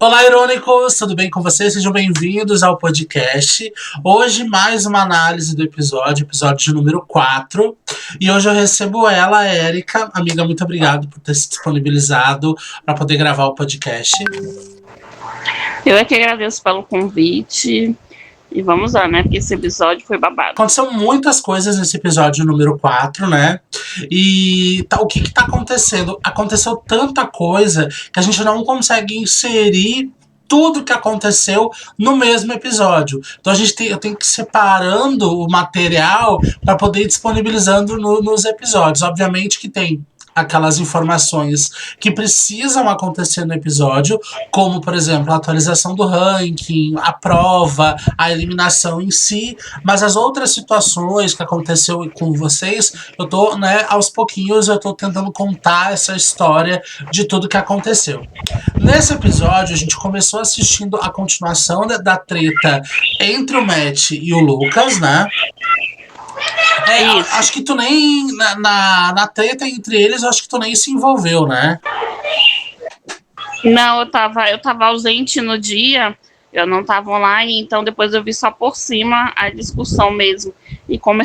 Olá, irônicos, tudo bem com vocês? Sejam bem-vindos ao podcast. Hoje, mais uma análise do episódio número 4. E hoje eu recebo ela, a Érica. Amiga, muito obrigado por ter se disponibilizado para poder gravar o podcast. Eu é que agradeço pelo convite. E vamos lá, né? Porque esse episódio foi babado. Aconteceu muitas coisas nesse episódio número 4, né? E o que tá acontecendo? Aconteceu tanta coisa que a gente não consegue inserir tudo que aconteceu no mesmo episódio. Então eu tenho que ir separando o material para poder ir disponibilizando nos episódios. Obviamente que tem aquelas informações que precisam acontecer no episódio, como, por exemplo, a atualização do ranking, a prova, a eliminação em si, mas as outras situações que aconteceu com vocês, eu tô, né, aos pouquinhos, eu tô tentando contar essa história de tudo que aconteceu. Nesse episódio, a gente começou assistindo a continuação da treta entre o Matt e o Lucas, né? Acho que tu nem. Na treta entre eles, eu acho que tu nem se envolveu, né? Não, eu tava ausente no dia, eu não tava online, então depois eu vi só por cima a discussão mesmo. E como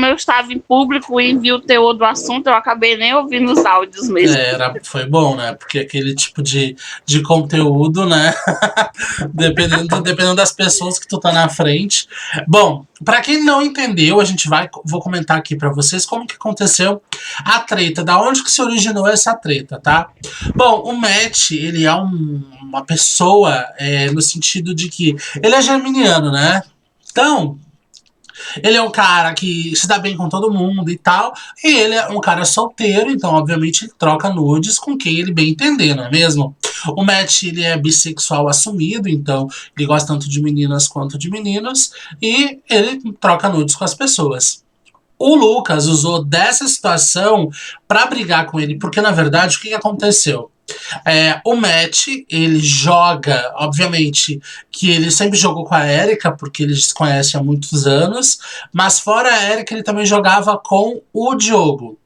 eu estava em público e vi o teor do assunto, eu acabei nem ouvindo os áudios mesmo. Foi bom, né? Porque aquele tipo de conteúdo, né? dependendo das pessoas que tu tá na frente. Bom, pra quem não entendeu, vou comentar aqui pra vocês como que aconteceu a treta, da onde que se originou essa treta, tá? Bom, o Matt, ele é uma pessoa no sentido de que ele é geminiano, né? Então, ele é um cara que se dá bem com todo mundo e tal. E ele é um cara solteiro, então, obviamente, ele troca nudes com quem ele bem entender, não é mesmo? O Matt, ele é bissexual assumido, então ele gosta tanto de meninas quanto de meninos. E ele troca nudes com as pessoas. O Lucas usou dessa situação pra brigar com ele, porque, na verdade, o que aconteceu? O Matt, ele joga, obviamente, que ele sempre jogou com a Érica, porque eles se conhecem há muitos anos, mas fora a Érica, ele também jogava com o Diogo.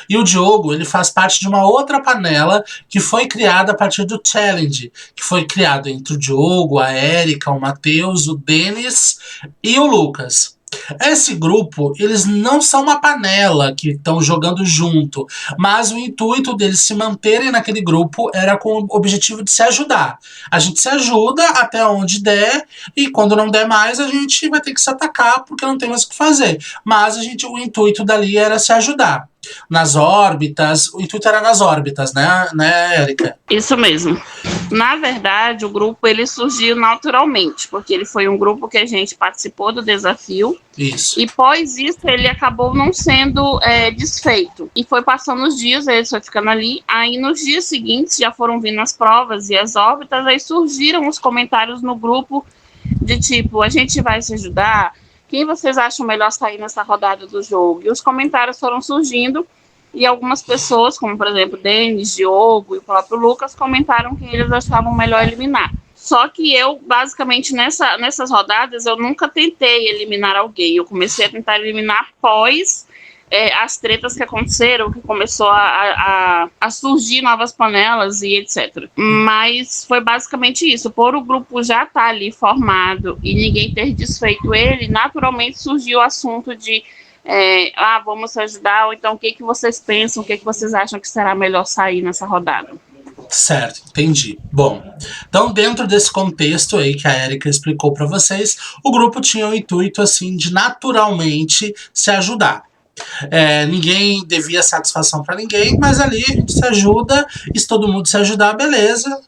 E o Diogo, ele faz parte de uma outra panela que foi criada a partir do Challenge, que foi criado entre o Diogo, a Érica, o Matheus, o Denis e o Lucas. Esse grupo, eles não são uma panela que estão jogando junto, mas o intuito deles se manterem naquele grupo era com o objetivo de se ajudar. A gente se ajuda até onde der, e quando não der mais, a gente vai ter que se atacar porque não tem mais o que fazer. Mas o intuito dali era se ajudar. Nas órbitas, o intuito era nas órbitas, né, Érica? Isso mesmo. Na verdade, o grupo ele surgiu naturalmente, porque ele foi um grupo que a gente participou do desafio. Isso. E após isso, ele acabou não sendo desfeito. E foi passando os dias, ele foi ficando ali. Aí nos dias seguintes já foram vindo as provas e as órbitas, aí surgiram os comentários no grupo de tipo, a gente vai se ajudar? Quem vocês acham melhor sair nessa rodada do jogo? E os comentários foram surgindo e algumas pessoas, como por exemplo Denis, Diogo e o próprio Lucas, comentaram quem eles achavam melhor eliminar. Só que eu, basicamente, nessas rodadas, eu nunca tentei eliminar alguém. Eu comecei a tentar eliminar após as tretas que aconteceram, que começou a surgir novas panelas e etc. Mas foi basicamente isso. Por o grupo já estar ali formado e ninguém ter desfeito ele, naturalmente surgiu o assunto de vamos ajudar, ou então o que vocês pensam, o que vocês acham que será melhor sair nessa rodada. Certo, entendi. Bom, então dentro desse contexto aí que a Érica explicou para vocês, o grupo tinha o intuito assim de naturalmente se ajudar. Ninguém devia satisfação para ninguém, mas ali a gente se ajuda, e se todo mundo se ajudar, beleza,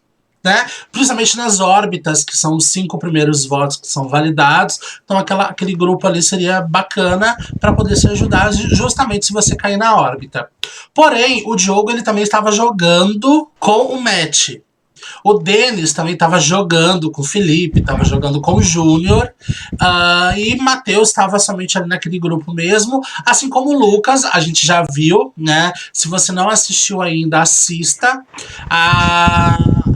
né? Principalmente nas órbitas, que são os 5 primeiros votos que são validados. Então aquele grupo ali seria bacana para poder se ajudar, justamente se você cair na órbita. Porém, o Diogo ele também estava jogando com o Matt. O Denis também estava jogando com o Felipe, estava jogando com o Júnior, e Matheus estava somente ali naquele grupo mesmo, assim como o Lucas, a gente já viu, né? Se você não assistiu ainda, assista.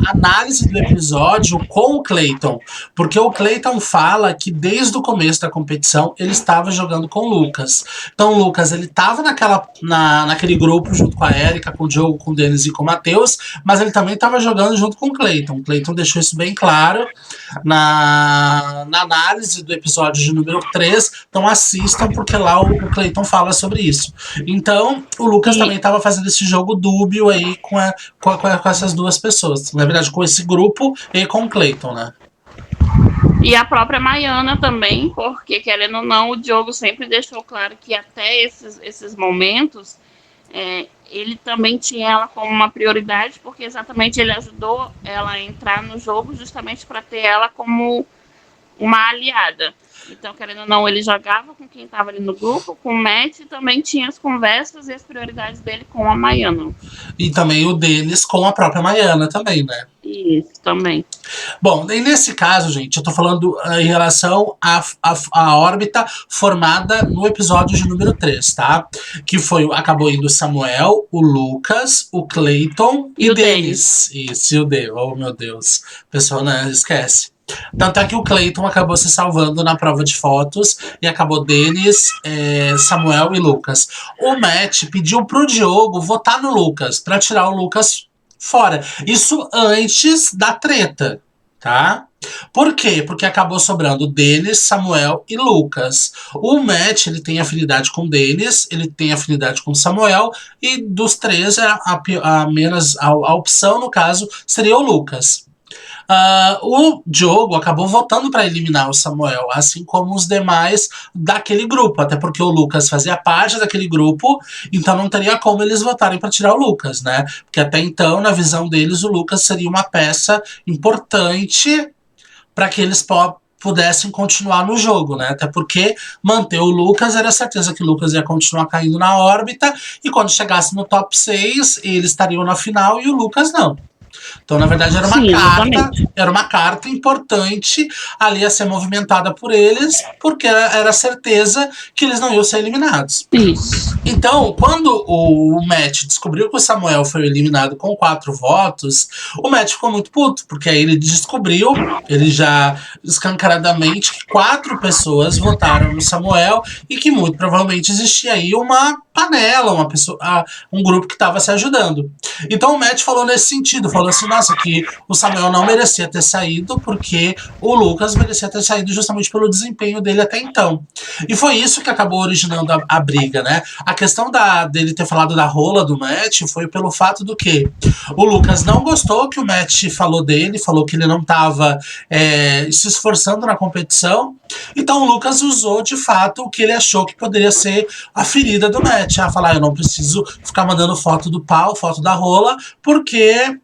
análise do episódio com o Clayton. Porque o Clayton fala que desde o começo da competição ele estava jogando com o Lucas. Então o Lucas, ele estava naquele grupo junto com a Erika, com o Diogo, com o Denis e com o Matheus, mas ele também estava jogando junto com o Clayton. O Clayton deixou isso bem claro na análise do episódio de número 3. Então assistam, porque lá o Clayton fala sobre isso. Então o Lucas também estava fazendo esse jogo dúbio aí com essas duas pessoas. Na verdade, com esse grupo e com o Clayton, né? E a própria Maiana também, porque, querendo ou não, o Diogo sempre deixou claro que até esses momentos ele também tinha ela como uma prioridade, porque exatamente ele ajudou ela a entrar no jogo justamente para ter ela como uma aliada. Então, querendo ou não, ele jogava com quem estava ali no grupo, com o Matt, e também tinha as conversas e as prioridades dele com a Maiana. E também o deles com a própria Maiana também, né? Isso, também. Bom, e nesse caso, gente, eu tô falando em relação à órbita formada no episódio de número 3, tá? Que acabou indo o Samuel, o Lucas, o Clayton e o Denis. Isso, e o Denis. Oh, meu Deus. A pessoa, né, esquece. Tanto é que o Clayton acabou se salvando na prova de fotos e acabou Denis, Samuel e Lucas. O Matt pediu pro Diogo votar no Lucas pra tirar o Lucas fora. Isso antes da treta, tá? Por quê? Porque acabou sobrando Denis, Samuel e Lucas. O Matt, ele tem afinidade com Denis, ele tem afinidade com Samuel, e dos três, a opção, no caso, seria o Lucas. O Diogo acabou votando para eliminar o Samuel, assim como os demais daquele grupo, até porque o Lucas fazia parte daquele grupo, então não teria como eles votarem para tirar o Lucas, né? Porque até então, na visão deles, o Lucas seria uma peça importante para que eles pudessem continuar no jogo, né? Até porque manter o Lucas era certeza que o Lucas ia continuar caindo na órbita, e quando chegasse no top 6, eles estariam na final e o Lucas não. Então, na verdade, era uma carta importante ali a ser movimentada por eles, porque era certeza que eles não iam ser eliminados. Isso. Então, quando o Matt descobriu que o Samuel foi eliminado com 4 votos, o Matt ficou muito puto, porque aí ele descobriu, ele já escancaradamente, que 4 pessoas votaram no Samuel e que muito provavelmente existia aí uma panela, um grupo que estava se ajudando. Então o Matt falou nesse sentido, falou assim, nossa, que o Samuel não merecia ter saído, porque o Lucas merecia ter saído justamente pelo desempenho dele até então. E foi isso que acabou originando a briga, né? A questão dele ter falado da rola do Matt foi pelo fato do que o Lucas não gostou que o Matt falou dele, falou que ele não estava se esforçando na competição. Então o Lucas usou de fato o que ele achou que poderia ser a ferida do Matt, a falar, eu não preciso ficar mandando foto do pau, foto da rola, porque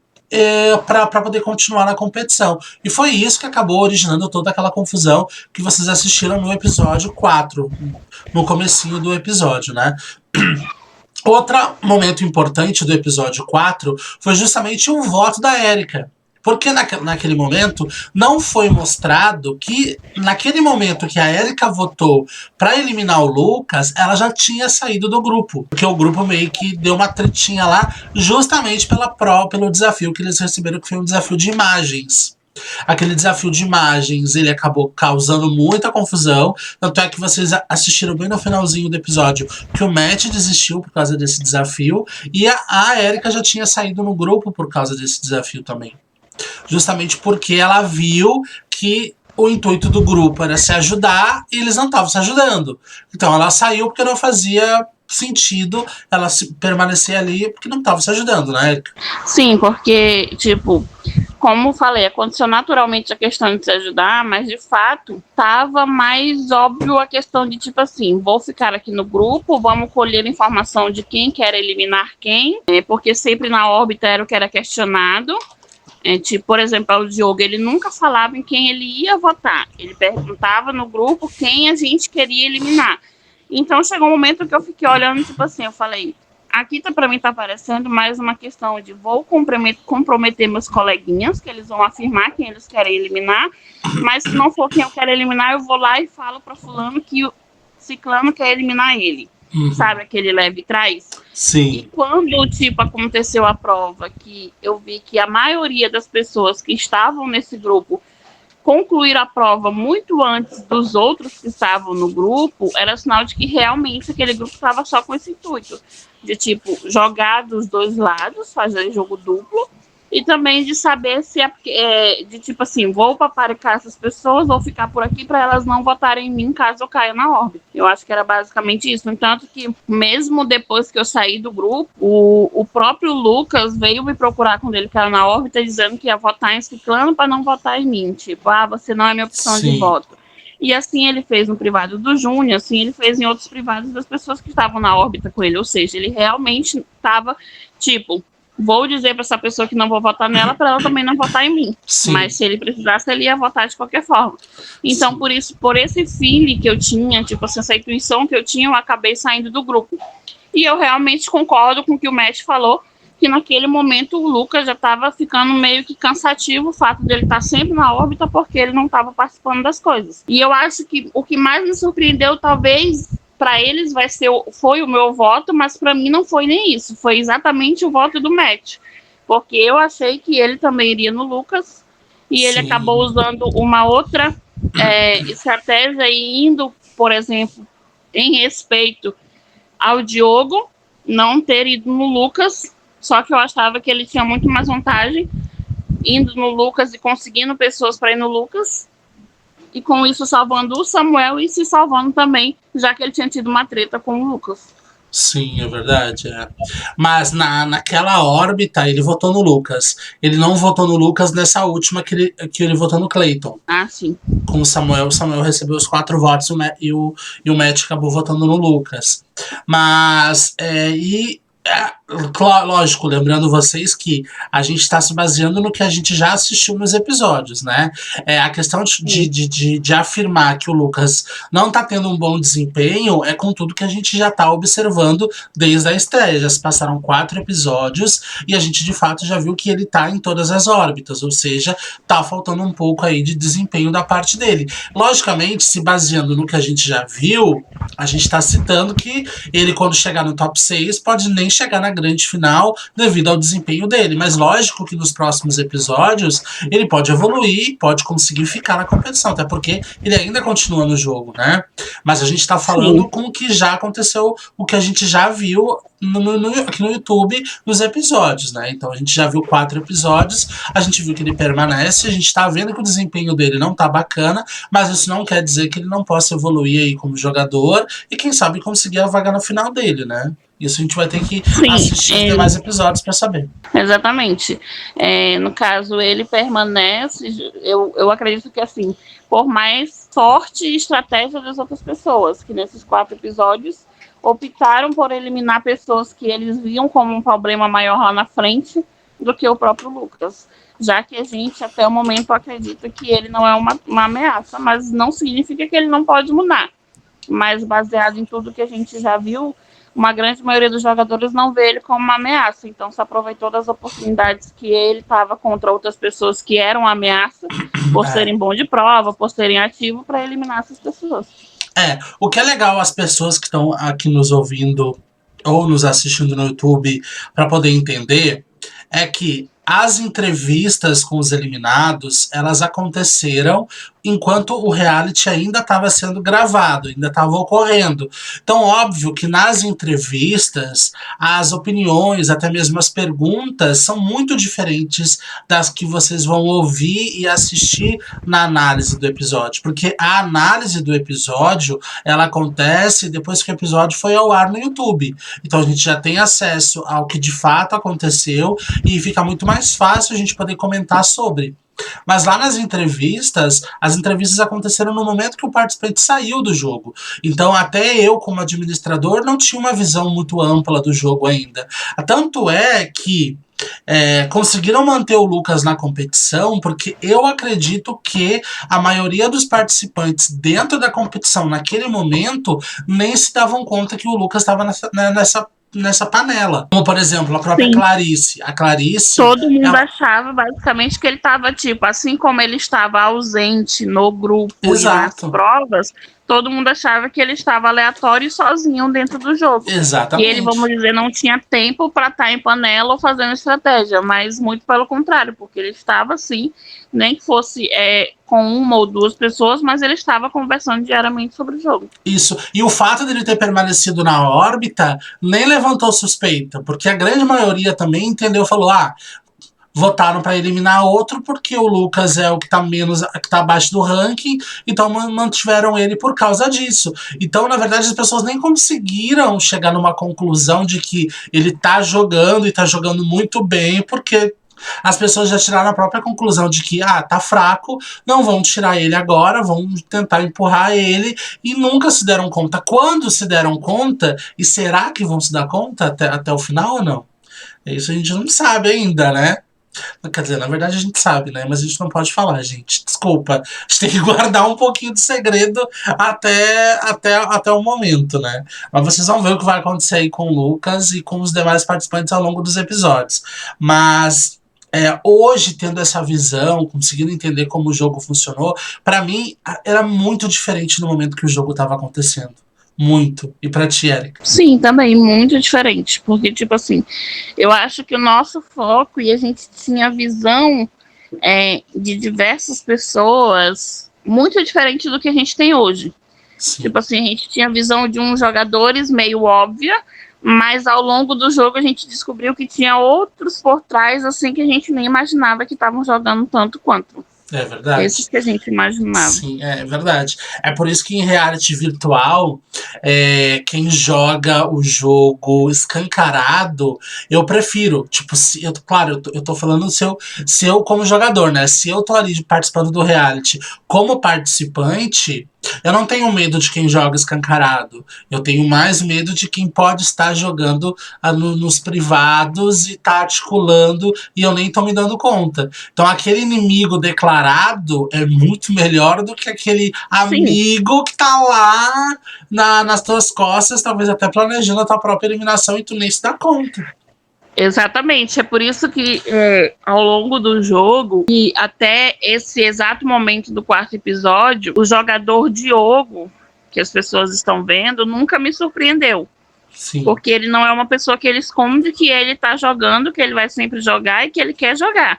para poder continuar na competição. E foi isso que acabou originando toda aquela confusão que vocês assistiram no episódio 4, no comecinho do episódio, né? Outro momento importante do episódio 4 foi justamente o voto da Erika. Porque naquele momento não foi mostrado que, naquele momento que a Erika votou para eliminar o Lucas, ela já tinha saído do grupo. Porque o grupo meio que deu uma tretinha lá, justamente pelo desafio que eles receberam, que foi um desafio de imagens. Aquele desafio de imagens, ele acabou causando muita confusão. Tanto é que vocês assistiram bem no finalzinho do episódio que o Matt desistiu por causa desse desafio. E a Erika já tinha saído no grupo por causa desse desafio também. Justamente porque ela viu que o intuito do grupo era se ajudar e eles não estavam se ajudando. Então ela saiu porque não fazia sentido ela permanecer ali porque não estava se ajudando, né, Erika? Sim, porque, tipo, como falei, aconteceu naturalmente a questão de se ajudar, mas de fato tava mais óbvio a questão de, tipo assim, vou ficar aqui no grupo, vamos colher informação de quem quer eliminar quem, porque sempre na órbita era o que era questionado. Tipo, por exemplo, o Diogo, ele nunca falava em quem ele ia votar. Ele perguntava no grupo quem a gente queria eliminar. Então chegou um momento que eu fiquei olhando, tipo assim, eu falei, aqui pra mim tá parecendo mais uma questão de vou comprometer meus coleguinhas, que eles vão afirmar quem eles querem eliminar, mas se não for quem eu quero eliminar, eu vou lá e falo pra fulano que o ciclano quer eliminar ele. sabe, aquele leve trás. E Sim. quando, tipo, aconteceu a prova, que eu vi que a maioria das pessoas que estavam nesse grupo concluíram a prova muito antes dos outros que estavam no grupo, era sinal de que realmente aquele grupo estava só com esse intuito de, tipo, jogar dos dois lados, fazer jogo duplo, e também de saber se de tipo assim, vou paparicar essas pessoas ou ficar por aqui para elas não votarem em mim caso eu caia na órbita. Eu acho que era basicamente isso. No entanto, que mesmo depois que eu saí do grupo, o próprio Lucas veio me procurar quando ele caiu na órbita, dizendo que ia votar em Ciclano para não votar em mim. Tipo, você não é minha opção de Sim. voto. E assim ele fez no privado do Júnior, assim ele fez em outros privados das pessoas que estavam na órbita com ele. Ou seja, ele realmente estava, tipo, vou dizer para essa pessoa que não vou votar nela, para ela também não votar em mim. Sim. Mas se ele precisasse, ele ia votar de qualquer forma. Então, Sim. por isso, por esse feeling que eu tinha, tipo assim, essa intuição que eu tinha, eu acabei saindo do grupo. E eu realmente concordo com o que o Matt falou, que naquele momento o Lucas já estava ficando meio que cansativo o fato dele estar sempre na órbita porque ele não estava participando das coisas. E eu acho que o que mais me surpreendeu, talvez para eles foi o meu voto, mas para mim não foi nem isso. Foi exatamente o voto do Matt. Porque eu achei que ele também iria no Lucas e ele acabou usando uma outra estratégia e indo, por exemplo, em respeito ao Diogo, não ter ido no Lucas, só que eu achava que ele tinha muito mais vantagem indo no Lucas e conseguindo pessoas para ir no Lucas, e com isso salvando o Samuel e se salvando também, já que ele tinha tido uma treta com o Lucas. Sim, é verdade. Mas naquela órbita ele votou no Lucas. Ele não votou no Lucas nessa última que ele votou no Clayton. Ah, sim. Com o Samuel recebeu os 4 votos e o Matt acabou votando no Lucas. Mas, lógico, lembrando vocês que a gente está se baseando no que a gente já assistiu nos episódios, né? A questão de afirmar que o Lucas não está tendo um bom desempenho é com tudo que a gente já está observando desde a estreia. Já se passaram 4 episódios e a gente de fato já viu que ele está em todas as órbitas, ou seja, tá faltando um pouco aí de desempenho da parte dele. Logicamente, se baseando no que a gente já viu, a gente está citando que ele, quando chegar no top 6, pode nem chegar na grande final devido ao desempenho dele. Mas lógico que nos próximos episódios ele pode evoluir, pode conseguir ficar na competição, até porque ele ainda continua no jogo, né? Mas a gente tá falando com o que já aconteceu, o que a gente já viu aqui no YouTube nos episódios, né? Então a gente já viu 4 episódios, a gente viu que ele permanece, a gente tá vendo que o desempenho dele não tá bacana, mas isso não quer dizer que ele não possa evoluir aí como jogador e quem sabe conseguir a vaga no final dele, né? Isso a gente vai ter que assistir os demais episódios para saber. Exatamente. No caso, ele permanece. Eu acredito que, assim, por mais sorte e estratégia das outras pessoas, que nesses 4 episódios optaram por eliminar pessoas que eles viam como um problema maior lá na frente do que o próprio Lucas. Já que a gente, até o momento, acredita que ele não é uma ameaça, mas não significa que ele não pode mudar. Mas baseado em tudo que a gente já viu, uma grande maioria dos jogadores não vê ele como uma ameaça, então se aproveitou das oportunidades que ele estava contra outras pessoas que eram ameaça, por serem bom de prova, por serem ativo, para eliminar essas pessoas. O que é legal as pessoas que estão aqui nos ouvindo ou nos assistindo no YouTube para poder entender é que as entrevistas com os eliminados, elas aconteceram enquanto o reality ainda estava sendo gravado, ainda estava ocorrendo. Então, óbvio que nas entrevistas, as opiniões, até mesmo as perguntas, são muito diferentes das que vocês vão ouvir e assistir na análise do episódio. Porque a análise do episódio, ela acontece depois que o episódio foi ao ar no YouTube. Então, a gente já tem acesso ao que de fato aconteceu e fica muito mais fácil a gente poder comentar sobre. Mas lá nas entrevistas, as entrevistas aconteceram no momento que o participante saiu do jogo. Então até eu, como administrador, não tinha uma visão muito ampla do jogo ainda. Tanto é que conseguiram manter o Lucas na competição, porque eu acredito que a maioria dos participantes dentro da competição naquele momento nem se davam conta que o Lucas estava nessa panela. Como, por exemplo, a própria Clarice. A Clarice... Todo mundo achava, basicamente, que ele estava, tipo, assim como ele estava ausente no grupo e nas provas, todo mundo achava que ele estava aleatório e sozinho dentro do jogo. Exatamente. E ele, vamos dizer, não tinha tempo para estar em panela ou fazendo estratégia, mas muito pelo contrário, porque ele estava assim, nem que fosse com uma ou duas pessoas, mas ele estava conversando diariamente sobre o jogo. Isso. E o fato dele ter permanecido na órbita nem levantou suspeita, porque a grande maioria também entendeu, falou, votaram para eliminar outro porque o Lucas é o que tá menos, que tá abaixo do ranking, então mantiveram ele por causa disso. Então, na verdade, as pessoas nem conseguiram chegar numa conclusão de que ele tá jogando e tá jogando muito bem, porque as pessoas já tiraram a própria conclusão de que, tá fraco, não vão tirar ele agora, vão tentar empurrar ele, e nunca se deram conta. Quando se deram conta, e será que vão se dar conta até o final ou não? Isso a gente não sabe ainda, né? Quer dizer, na verdade a gente sabe, né? Mas a gente não pode falar, gente. Desculpa. A gente tem que guardar um pouquinho de segredo até o momento, né? Mas vocês vão ver o que vai acontecer aí com o Lucas e com os demais participantes ao longo dos episódios. Mas hoje, tendo essa visão, conseguindo entender como o jogo funcionou, pra mim era muito diferente no momento que o jogo tava acontecendo. Muito. E pra ti, Erika? Sim, também, muito diferente. Porque, tipo assim, eu acho que o nosso foco, e a gente tinha visão de diversas pessoas muito diferente do que a gente tem hoje. Sim. Tipo assim, a gente tinha visão de uns jogadores meio óbvia, mas ao longo do jogo a gente descobriu que tinha outros por trás, assim, que a gente nem imaginava que estavam jogando tanto quanto. É verdade. Esses que a gente imaginava. Sim, é verdade. É por isso que em reality virtual, quem joga o jogo escancarado, eu prefiro. Tipo, claro, eu tô falando se eu como jogador, né? Se eu tô ali participando do reality como participante, eu não tenho medo de quem joga escancarado. Eu tenho mais medo de quem pode estar jogando nos privados e tá articulando e eu nem tô me dando conta. Então aquele inimigo declarado é muito melhor do que aquele amigo que tá lá nas tuas costas, talvez até planejando a tua própria eliminação e tu nem se dá conta. Exatamente, é por isso que ao longo do jogo e até esse exato momento do quarto episódio, o jogador Diogo, que as pessoas estão vendo, nunca me surpreendeu. Sim. Porque ele não é uma pessoa que ele esconde que ele tá jogando, que ele vai sempre jogar e que ele quer jogar.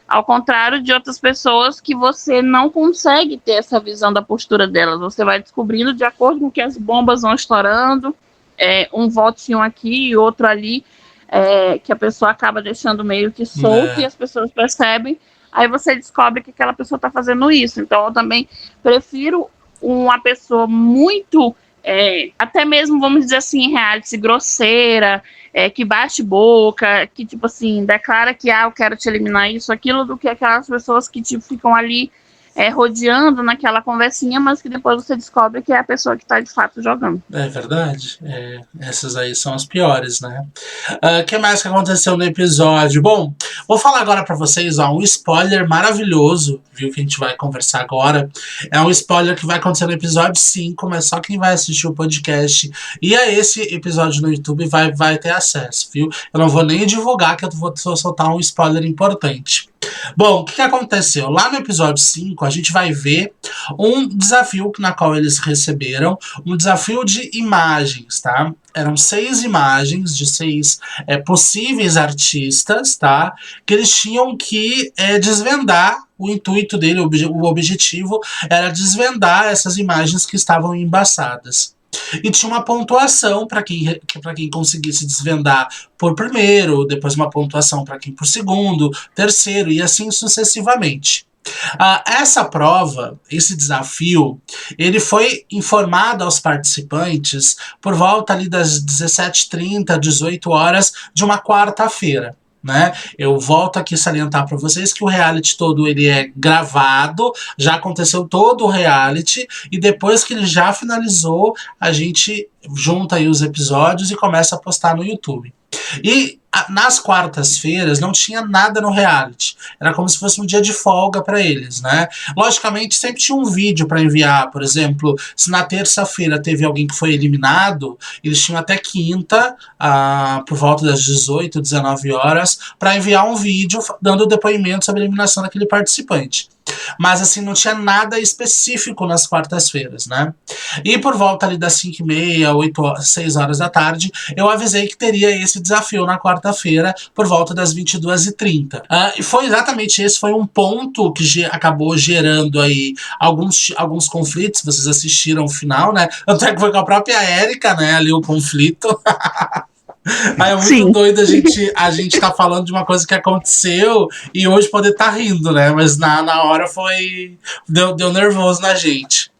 Ao contrário de outras pessoas que você não consegue ter essa visão da postura delas. Você vai descobrindo de acordo com que as bombas vão estourando, um votinho aqui e outro ali, que a pessoa acaba deixando meio que solto e as pessoas percebem, aí você descobre que aquela pessoa está fazendo isso. Então eu também prefiro uma pessoa muito, até mesmo, vamos dizer assim, em reality, grosseira, que bate boca, que tipo assim, declara que eu quero te eliminar isso, aquilo, do que aquelas pessoas que tipo, ficam ali rodeando naquela conversinha, mas que depois você descobre que é a pessoa que está de fato jogando. É verdade. Essas aí são as piores, né? O que mais que aconteceu no episódio? Bom, vou falar agora pra vocês um spoiler maravilhoso, viu, que a gente vai conversar agora. É um spoiler que vai acontecer no episódio 5, mas só quem vai assistir o podcast e a esse episódio no YouTube vai ter acesso, viu? Eu não vou nem divulgar, que eu vou soltar um spoiler importante. Bom, o que aconteceu? Lá no episódio 5, a gente vai ver um desafio na qual eles receberam, um desafio de imagens, tá? Eram 6 imagens de 6 possíveis artistas, tá? Que eles tinham que desvendar. O intuito dele, o objetivo era desvendar essas imagens que estavam embaçadas. E tinha uma pontuação para quem conseguisse desvendar por primeiro, depois uma pontuação para quem por segundo, terceiro e assim sucessivamente. Essa prova, esse desafio, ele foi informado aos participantes por volta ali das 17h30, 18 horas de uma quarta-feira. Né? Eu volto aqui a salientar para vocês que o reality todo ele é gravado, já aconteceu todo o reality e depois que ele já finalizou, a gente junta aí os episódios e começa a postar no YouTube. E nas quartas-feiras não tinha nada no reality. Era como se fosse um dia de folga para eles, né? Logicamente, sempre tinha um vídeo para enviar. Por exemplo, se na terça-feira teve alguém que foi eliminado, eles tinham até quinta, por volta das 18, 19 horas, para enviar um vídeo dando depoimento sobre a eliminação daquele participante. Mas assim, não tinha nada específico nas quartas-feiras, né? E por volta ali das 5h30, 6 horas da tarde, eu avisei que teria esse desafio na quarta-feira, por volta das 22h30. E foi exatamente esse, foi um ponto que acabou gerando aí alguns conflitos, vocês assistiram o final, né? Até que foi com a própria Érica, né, ali o conflito. Aí é muito Sim. doido a gente tá falando de uma coisa que aconteceu e hoje poder tá rindo, né? Mas na hora foi. Deu nervoso na gente.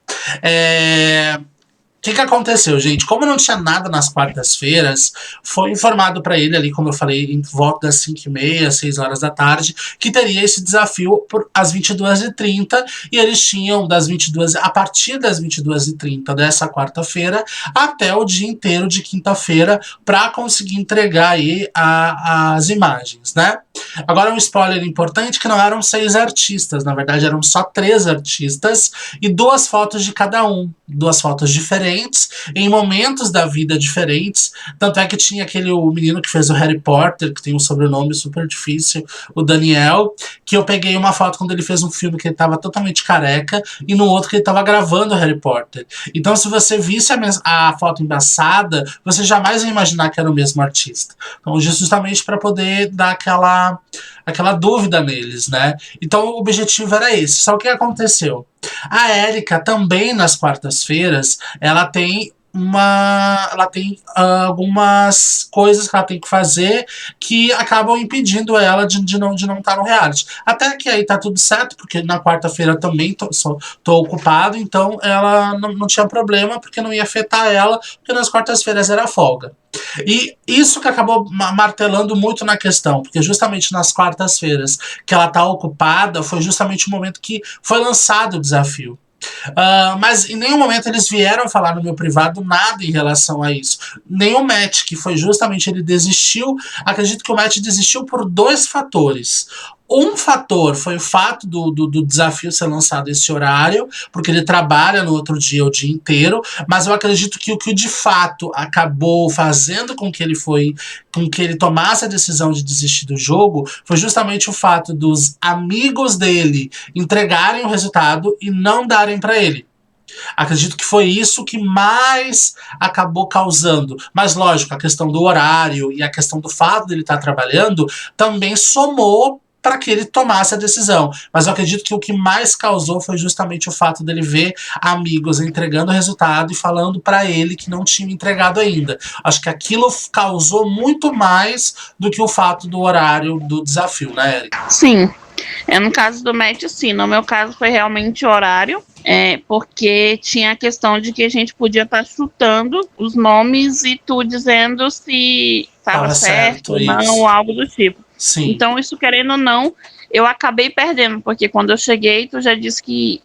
O que aconteceu, gente? Como não tinha nada nas quartas-feiras, foi informado para ele ali, como eu falei, em volta das 5h30, 6 horas da tarde, que teria esse desafio às 22h30, e eles tinham a partir das 22h30 dessa quarta-feira até o dia inteiro de quinta-feira para conseguir entregar aí as imagens, né? Agora um spoiler importante que não eram 6 artistas, na verdade eram só 3 artistas e 2 fotos de cada um, 2 fotos diferentes, em momentos da vida diferentes. Tanto é que tinha o menino que fez o Harry Potter, que tem um sobrenome super difícil, o Daniel, que eu peguei uma foto quando ele fez um filme que ele estava totalmente careca, e no outro que ele estava gravando o Harry Potter. Então se você visse a foto embaçada, você jamais ia imaginar que era o mesmo artista. Então justamente para poder dar aquela dúvida neles, né? Então o objetivo era esse. Só que o que aconteceu? A Érica também nas quartas-feiras, ela tem algumas coisas que ela tem que fazer que acabam impedindo ela de não estar no reality. Até que aí tá tudo certo, porque na quarta-feira também tô ocupado, então ela não tinha problema, porque não ia afetar ela, porque nas quartas-feiras era folga. E isso que acabou martelando muito na questão, porque justamente nas quartas-feiras que ela tá ocupada, foi justamente o momento que foi lançado o desafio. Mas em nenhum momento eles vieram falar no meu privado nada em relação a isso. Nem o Matt, que foi justamente, ele desistiu. Acredito que o Matt desistiu por 2 fatores. Um fator foi o fato do desafio ser lançado esse horário, porque ele trabalha no outro dia o dia inteiro, mas eu acredito que o que de fato acabou fazendo com que ele tomasse a decisão de desistir do jogo foi justamente o fato dos amigos dele entregarem o resultado e não darem para ele. Acredito que foi isso que mais acabou causando. Mas, lógico, a questão do horário e a questão do fato dele estar trabalhando também somou para que ele tomasse a decisão. Mas eu acredito que o que mais causou foi justamente o fato dele ver amigos entregando o resultado e falando para ele que não tinha entregado ainda. Acho que aquilo causou muito mais do que o fato do horário do desafio, né, Érica? Sim. No caso do Matt, sim. No meu caso foi realmente horário. Porque tinha a questão de que a gente podia estar chutando os nomes e tu dizendo se estava certo ou não, algo do tipo. Sim. Então, isso querendo ou não, eu acabei perdendo, porque quando eu cheguei, tu já disse que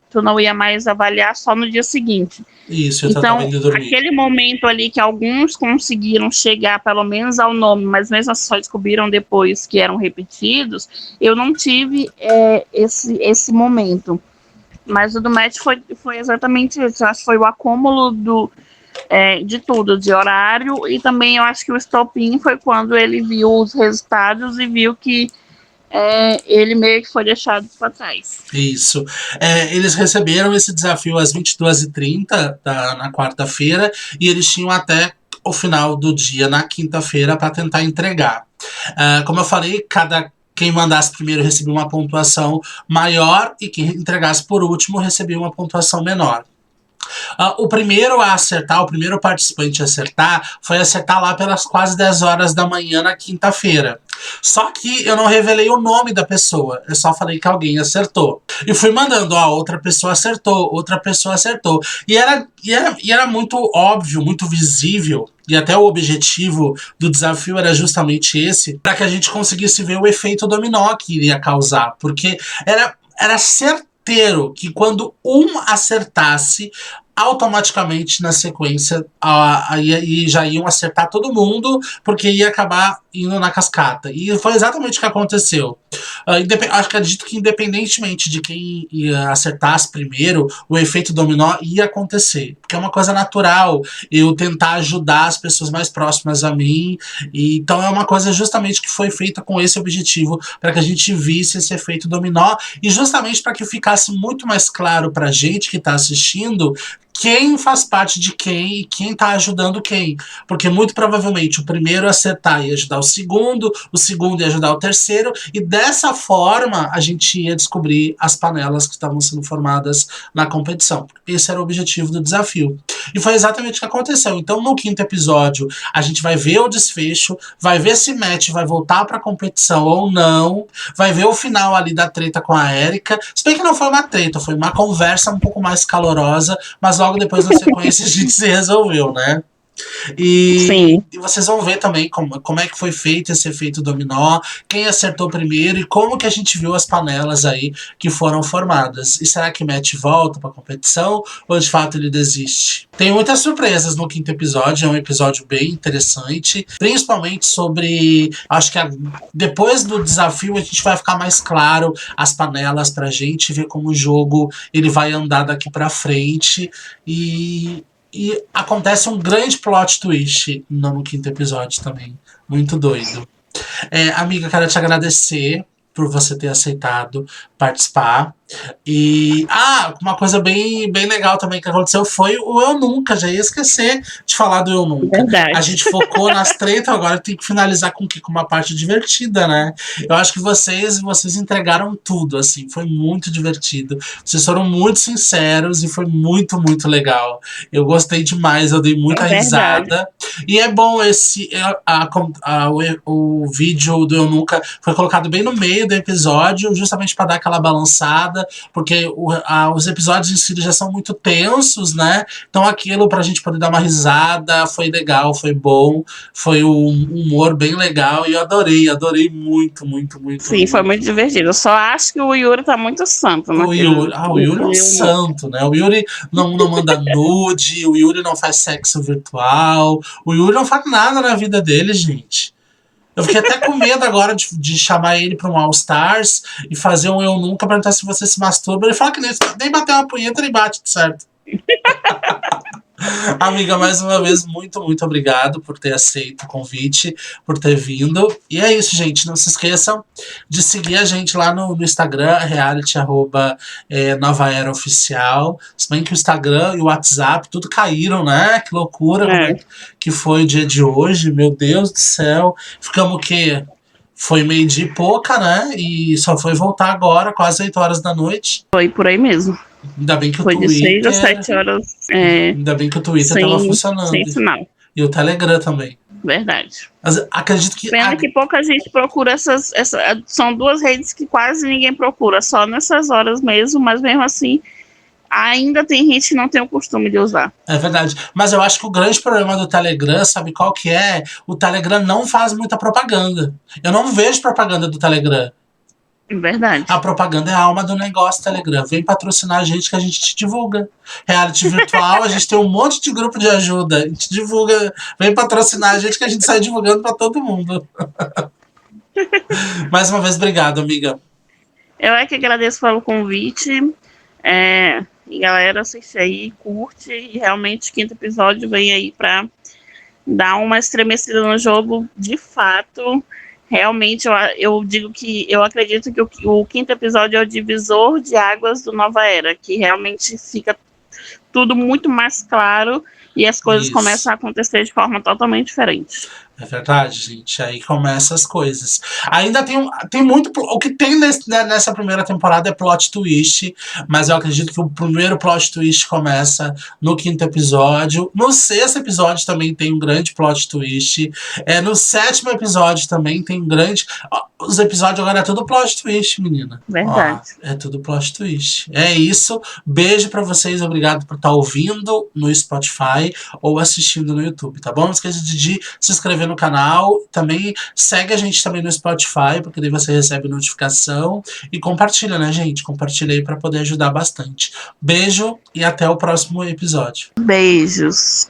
tu não ia mais avaliar só no dia seguinte. Isso, eu então, tava indo dormir. Aquele momento ali que alguns conseguiram chegar pelo menos ao nome, mas mesmo assim só descobriram depois que eram repetidos, eu não tive esse momento. Mas o do Matt foi exatamente isso. Eu acho que foi o acúmulo de tudo, de horário, e também eu acho que o estopim foi quando ele viu os resultados e viu que ele meio que foi deixado para trás. Isso. Eles receberam esse desafio às 22h30 na quarta-feira, e eles tinham até o final do dia, na quinta-feira, para tentar entregar. Como eu falei, quem mandasse primeiro recebia uma pontuação maior e quem entregasse por último recebia uma pontuação menor. O primeiro a acertar, o primeiro participante a acertar, foi acertar lá pelas quase 10 horas da manhã na quinta-feira. Só que eu não revelei o nome da pessoa, eu só falei que alguém acertou. E fui mandando, outra pessoa acertou, outra pessoa acertou. E era muito óbvio, muito visível, e até o objetivo do desafio era justamente esse, para que a gente conseguisse ver o efeito dominó que iria causar. Porque era certeiro que quando um acertasse, automaticamente na sequência e já iam acertar todo mundo, porque ia acabar indo na cascata. E foi exatamente o que aconteceu. Acredito que independentemente de quem ia acertasse primeiro, o efeito dominó ia acontecer. Porque é uma coisa natural eu tentar ajudar as pessoas mais próximas a mim. E, então é uma coisa justamente que foi feita com esse objetivo, para que a gente visse esse efeito dominó e justamente para que ficasse muito mais claro pra gente que está assistindo quem faz parte de quem e quem tá ajudando quem. Porque muito provavelmente o primeiro a acertar ia ajudar o segundo ia ajudar o terceiro, e dessa forma a gente ia descobrir as panelas que estavam sendo formadas na competição. Esse era o objetivo do desafio. E foi exatamente o que aconteceu. Então, no quinto episódio, a gente vai ver o desfecho, vai ver se Matt vai voltar pra competição ou não, vai ver o final ali da treta com a Erika. Se bem que não foi uma treta, foi uma conversa um pouco mais calorosa, mas logo depois na sequência a gente se resolveu, né? E vocês vão ver também como é que foi feito esse efeito dominó, quem acertou primeiro e como que a gente viu as panelas aí que foram formadas. E será que Matt volta pra competição ou de fato ele desiste? Tem muitas surpresas no quinto episódio, é um episódio bem interessante, principalmente sobre, acho que depois do desafio a gente vai ficar mais claro as panelas pra gente ver como o jogo ele vai andar daqui pra frente. E acontece um grande plot twist no quinto episódio também. Muito doido. Amiga, quero te agradecer por você ter aceitado participar. E uma coisa bem legal também que aconteceu foi o Eu Nunca. Já ia esquecer de falar do Eu Nunca. Verdade. A gente focou nas tretas, agora tem que finalizar com uma parte divertida, né? Eu acho que vocês entregaram tudo, assim, foi muito divertido. Vocês foram muito sinceros e foi muito, muito legal. Eu gostei demais, eu dei muita risada. E é bom o vídeo do Eu Nunca foi colocado bem no meio do episódio, justamente para dar aquela balançada, porque os episódios em si já são muito tensos, né? Então aquilo pra gente poder dar uma risada foi legal, foi bom, foi um humor bem legal e eu adorei muito, muito, muito. Sim, foi muito divertido. Eu só acho que o Yuri tá muito santo. O Yuri é um santo, né? O Yuri não manda nude, o Yuri não faz sexo virtual, o Yuri não faz nada na vida dele, gente. Eu fiquei até com medo agora de chamar ele pra um All Stars e fazer um Eu Nunca, perguntar se você se masturba. Ele fala que nem bater uma punheta, ele bate, certo? Amiga, mais uma vez, muito, muito obrigado por ter aceito o convite, por ter vindo. E é isso, gente. Não se esqueçam de seguir a gente lá no Instagram, reality, Nova Era Oficial. Se bem que o Instagram e o WhatsApp tudo caíram, né? Que loucura que foi o dia de hoje. Meu Deus do céu. Ficamos o quê? Foi meio-dia e pouca, né? E só foi voltar agora, quase 8 horas da noite. Foi por aí mesmo. Ainda bem que foi o Twitter... de 6 a 7 horas. Ainda bem que o Twitter tava funcionando. Sem sinal. E o Telegram também. Verdade. Mas acredito que... Pena que pouca gente procura são duas redes que quase ninguém procura, só nessas horas mesmo, mas mesmo assim, ainda tem gente que não tem o costume de usar. É verdade. Mas eu acho que o grande problema do Telegram, sabe qual que é? O Telegram não faz muita propaganda. Eu não vejo propaganda do Telegram. Verdade. A propaganda é a alma do negócio, Telegram. Vem patrocinar a gente que a gente te divulga. Reality virtual, a gente tem um monte de grupo de ajuda. A gente divulga. Vem patrocinar a gente que a gente sai divulgando pra todo mundo. Mais uma vez, obrigado, amiga. Eu é que agradeço pelo convite. E galera, assiste aí, curte. E realmente o quinto episódio vem aí pra dar uma estremecida no jogo de fato. Realmente, eu digo que eu acredito que o quinto episódio é o divisor de águas do Nova Era, que realmente fica tudo muito mais claro e as coisas começam a acontecer de forma totalmente diferente. É verdade, gente. Aí começam as coisas. Ainda tem muito... O que tem nessa primeira temporada é plot twist, mas eu acredito que o primeiro plot twist começa no quinto episódio. No sexto episódio também tem um grande plot twist. No sétimo episódio também tem um grande... Os episódios agora é tudo plot twist, menina. Verdade. É tudo plot twist. É isso. Beijo pra vocês. Obrigado por estar ouvindo no Spotify ou assistindo no YouTube, tá bom? Não esqueça de se inscrever no canal. Também segue a gente também no Spotify, porque daí você recebe notificação. E compartilha, né, gente? Compartilha aí pra poder ajudar bastante. Beijo e até o próximo episódio. Beijos.